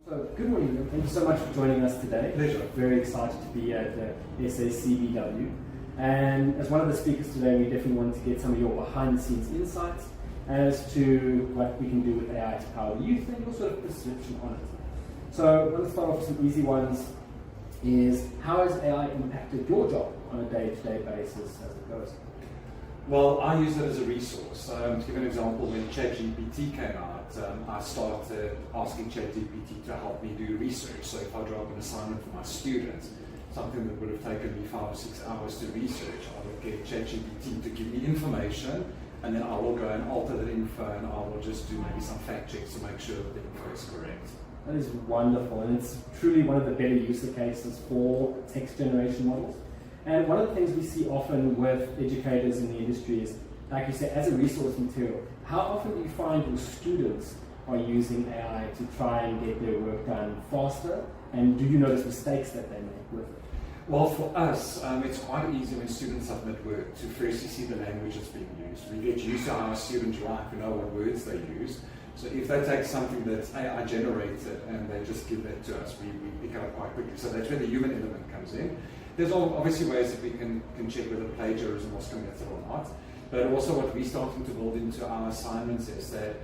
So, good morning. Thank you so much for joining us today. Pleasure. Very excited to be at the SACBW. And as one of the speakers today, we definitely wanted to get some of your behind-the-scenes insights as to what we can do with AI to power youth and your sort of perception on it. So, let's start off with some easy ones. Is how has AI impacted your job on a day-to-day basis as it goes? Well, I use it as a resource. To give an example, when ChatGPT came out, I started asking ChatGPT to help me do research. So if I draw up an assignment for my students, something that would have taken me 5 or 6 hours to research, I would get ChatGPT to give me information, and then I will go and alter that info, and I will just do maybe some fact checks to make sure that the info is correct. That is wonderful, and it's truly one of the better use cases for text generation models. And one of the things we see often with educators in the industry is, like you said, as a resource material, how often do you find your students are using AI to try and get their work done faster? And do you notice mistakes that they make with it? Well, for us, it's quite easy when students submit work to firstly see the language that's being used. We get used to how our students write, we know what words they use. So if they take something that's AI generated and they just give that to us, we pick it up quite quickly. So that's where the human element comes in. There's obviously ways that we can check whether plagiarism was committed or not. But also what we're starting to build into our assignments is that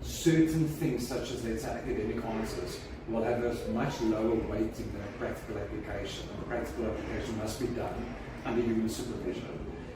certain things such as, let's say, academic answers will have a much lower weighting than a practical application. And the practical application must be done under human supervision.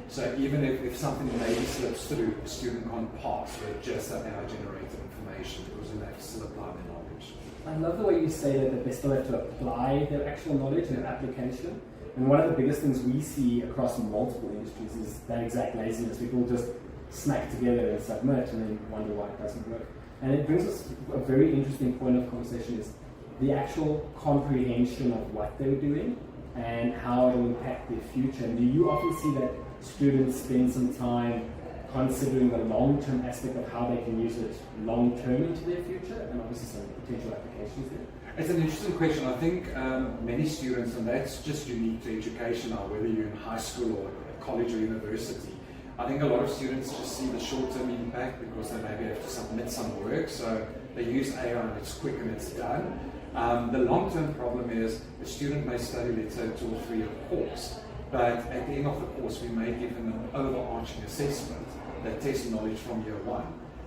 So even if something maybe slips through, the student can't pass with just that AI-generated information because then they have to still apply their knowledge. I love the way you say that they still have to apply their actual knowledge and application. And one of the biggest things we see across multiple industries is that exact laziness. People just snack together and submit and then wonder why it doesn't work. And it brings us a very interesting point of conversation is the actual comprehension of what they're doing and how it will impact their future. And do you often see that students spend some time considering the long-term aspect of how they can use it long-term into their future and obviously some potential applications there? It's an interesting question. I think many students, and that's just unique to education now, whether you're in high school or college or university, I think a lot of students just see the short-term impact because they maybe have to submit some work, so they use AI and it's quick and it's done. The long-term problem is the student may study, let's say, a 2 or 3 year course, but at the end of the course we may give them an overarching assessment that tests knowledge from year 1.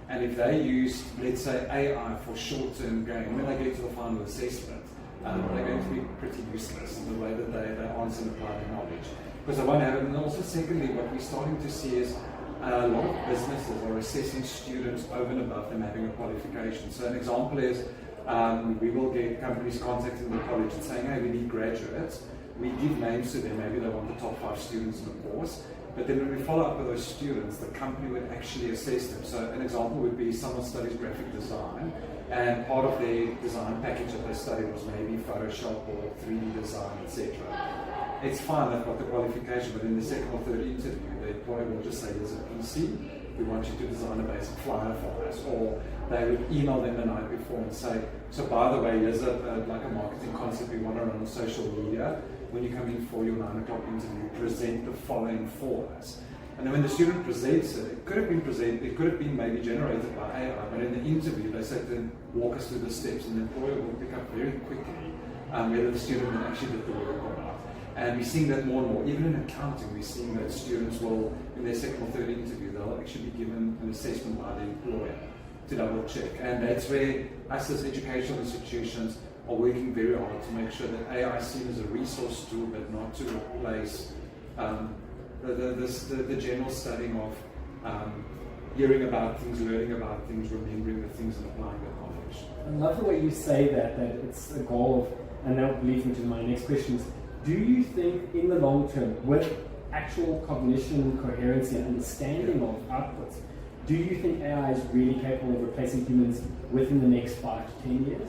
And if they use, let's say, AI for short-term gain, when they get to the final assessment, they're going to be pretty useless in the way that they answer and apply their knowledge. Because they won't have it. And also, secondly, what we're starting to see is a lot of businesses are assessing students over and above them having a qualification. So an example is, we will get companies contacting the college and saying, hey, we need graduates. We give names to them, maybe they want the top 5 students in the course. But then when we follow up with those students, the company would actually assess them. So an example would be someone studies graphic design, and part of their design package that they studied was maybe Photoshop or 3D design, etc. It's fine, they've got the qualification, but in the second or third interview, the employer will just say, there's a PC, we want you to design a basic flyer for us. Or they would email them the night before and say, so by the way, here's like a marketing concept we want to run on social media. When you come in for your 9 o'clock interview, present the following for us. And then when the student presents it, it could have been maybe generated by AI, but in the interview they said to walk us through the steps, and the employer will pick up very quickly whether the student actually did the work or not. And we're seeing that more and more. Even in accounting, we're seeing that students will, in their second or third interview, they'll actually be given an assessment by the employer to double check. And that's where us as educational institutions are working very hard to make sure that AI is seen as a resource tool, but not to replace the general studying of hearing about things, learning about things, remembering the things, and applying that knowledge. I love the way you say that it's a goal of, and that leads me to my next question is, do you think in the long term, with actual cognition, coherency, and understanding of outputs, do you think AI is really capable of replacing humans within the next 5 to 10 years?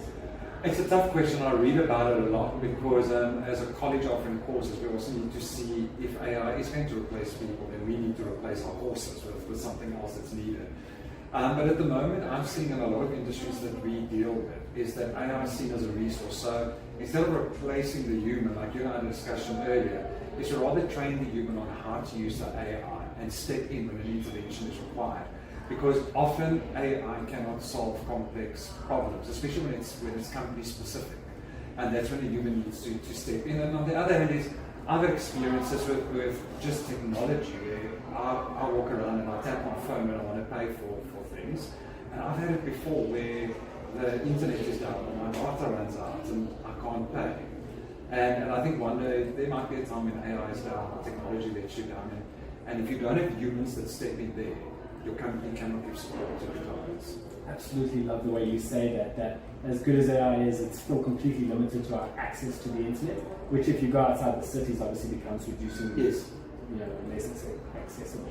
It's a tough question. I read about it a lot because as a college offering courses, we also need to see if AI is going to replace people, then we need to replace our courses with something else that's needed. But at the moment, I'm seeing in a lot of industries that we deal with is that AI is seen as a resource. So instead of replacing the human, like you and I had a discussion earlier, is to rather train the human on how to use the AI and step in when an intervention is required. because often AI cannot solve complex problems, especially when it's company specific. And that's when a human needs to step in. And on the other hand is other experiences with just technology. I walk around and I tap my phone when I want to pay for things. And I've had it before where the internet is down and my data runs out and I can't pay. And I think one day there might be a time when AI is down, technology lets you down. And if you don't have humans that step in there, your company cannot give support to the clients. Absolutely love the way you say that as good as AI is, it's still completely limited to our access to the internet, which if you go outside the cities obviously becomes reducing, yes, less accessible.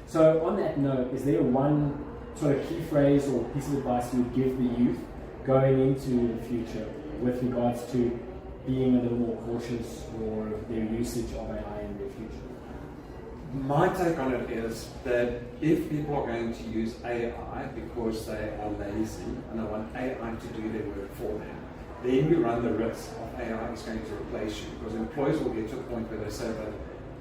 So on that note, is there one sort of key phrase or piece of advice you would give the youth going into the future with regards to being a little more cautious or their usage of AI in their future? My take on it is that if people are going to use AI because they are lazy and they want AI to do their work for them, then we run the risk of AI is going to replace you, because employers will get to a point where they say that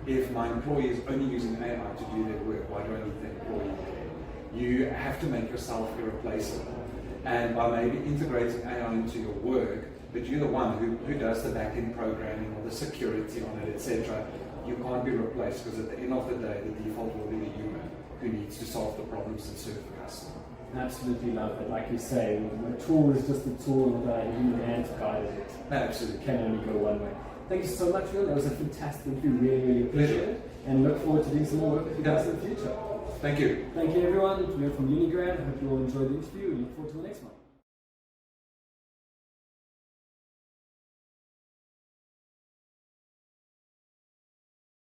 if my employee is only using AI to do their work, why do I need the employee there? You have to make yourself irreplaceable. And by maybe integrating AI into your work, but you're the one who does the back-end programming or the security on it, etc., you can't be replaced, because at the end of the day, the default will be the human who needs to solve the problems and serve the customer. Absolutely love it. Like you say, a tool is just a tool, and the human hand to guide it. Absolutely. Can only go one way. Thank you so much, Riaan. That was a fantastic interview. Really, really appreciate it. And look forward to doing some more work with you guys in the future. Thank you. Thank you, everyone. We're from Unigrad. I hope you all enjoyed the interview and look forward to the next one.